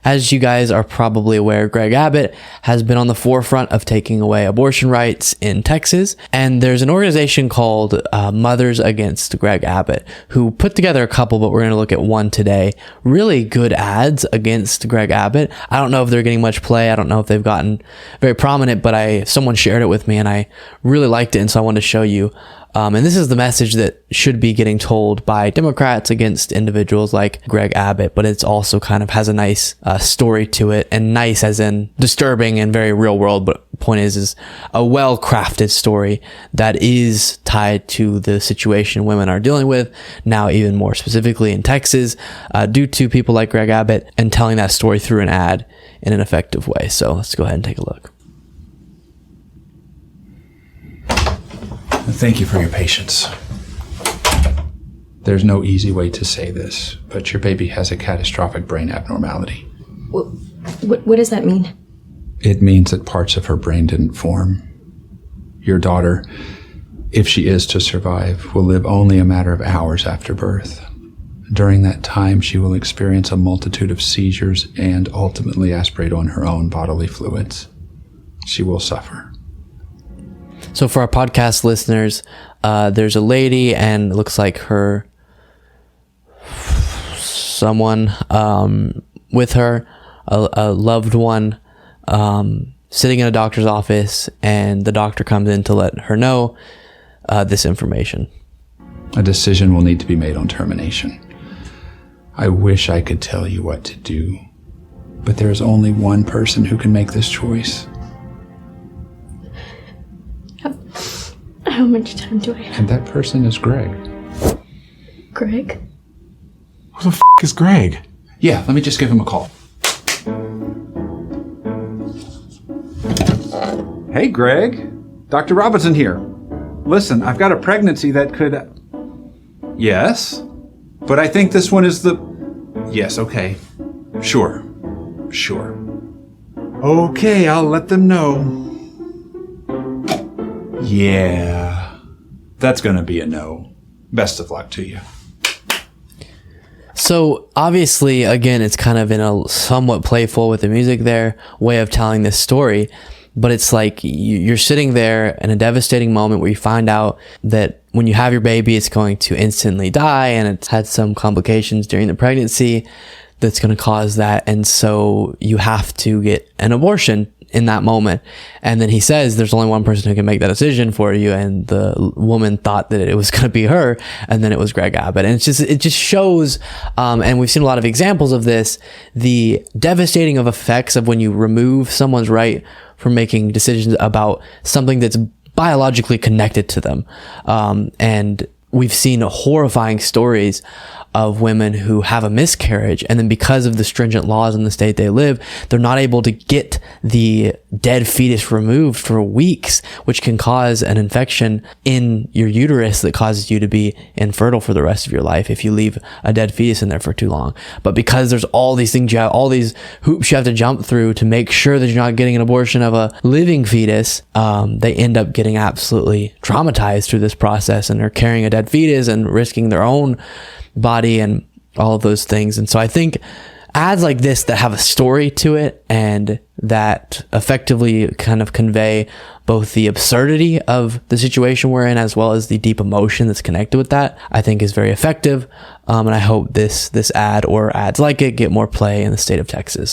As you guys are probably aware, Greg Abbott has been on the forefront of taking away abortion rights in Texas. And there's an organization called Mothers Against Greg Abbott who put together a couple, but we're going to look at one today. Really good ads against Greg Abbott. I don't know if they're getting much play. I don't know if they've gotten very prominent, but someone shared it with me and I really liked it. And so I wanted to show you. And this is the message that should be getting told by Democrats against individuals like Greg Abbott, but it's also kind of has a nice story to it, and nice as in disturbing and very real world. But point is a well-crafted story that is tied to the situation women are dealing with now, even more specifically in Texas, due to people like Greg Abbott, and telling that story through an ad in an effective way. So let's go ahead and take a look. Thank you for your patience. There's no easy way to say this, but your baby has a catastrophic brain abnormality. What does that mean? It means that parts of her brain didn't form. Your daughter, if she is to survive, will live only a matter of hours after birth. During that time, she will experience a multitude of seizures and ultimately aspirate on her own bodily fluids. She will suffer. So for our podcast listeners, there's a lady, and it looks like someone with her, a loved one, sitting in a doctor's office, and the doctor comes in to let her know this information. A decision will need to be made on termination. I wish I could tell you what to do, but there is only one person who can make this choice. How much time do I have? And that person is Greg. Greg? Who the f*** is Greg? Yeah, let me just give him a call. Hey, Greg. Dr. Robinson here. Listen, I've got a pregnancy that could... Yes? But I think this one is the... Yes, okay. Sure. Okay, I'll let them know. Yeah. That's gonna be a no. Best of luck to you. So obviously, again, it's kind of in a somewhat playful with the music there way of telling this story. But it's like you're sitting there in a devastating moment where you find out that when you have your baby, it's going to instantly die, and it's had some complications during the pregnancy that's going to cause that. And so you have to get an abortion in that moment. And then he says there's only one person who can make that decision for you, and the woman thought that it was going to be her, and then it was Greg Abbott. And it just shows, and we've seen a lot of examples of this, the devastating of effects of when you remove someone's right from making decisions about something that's biologically connected to them. And we've seen horrifying stories of women who have a miscarriage, and then because of the stringent laws in the state they live, they're not able to get the dead fetus removed for weeks, which can cause an infection in your uterus that causes you to be infertile for the rest of your life if you leave a dead fetus in there for too long. But because there's all these things, all these hoops you have to jump through to make sure that you're not getting an abortion of a living fetus, they end up getting absolutely traumatized through this process, and they're carrying a dead fetus and risking their own body and all of those things. And so I think ads like this that have a story to it and that effectively kind of convey both the absurdity of the situation we're in as well as the deep emotion that's connected with that, I think is very effective. And I hope this ad or ads like it get more play in the state of Texas.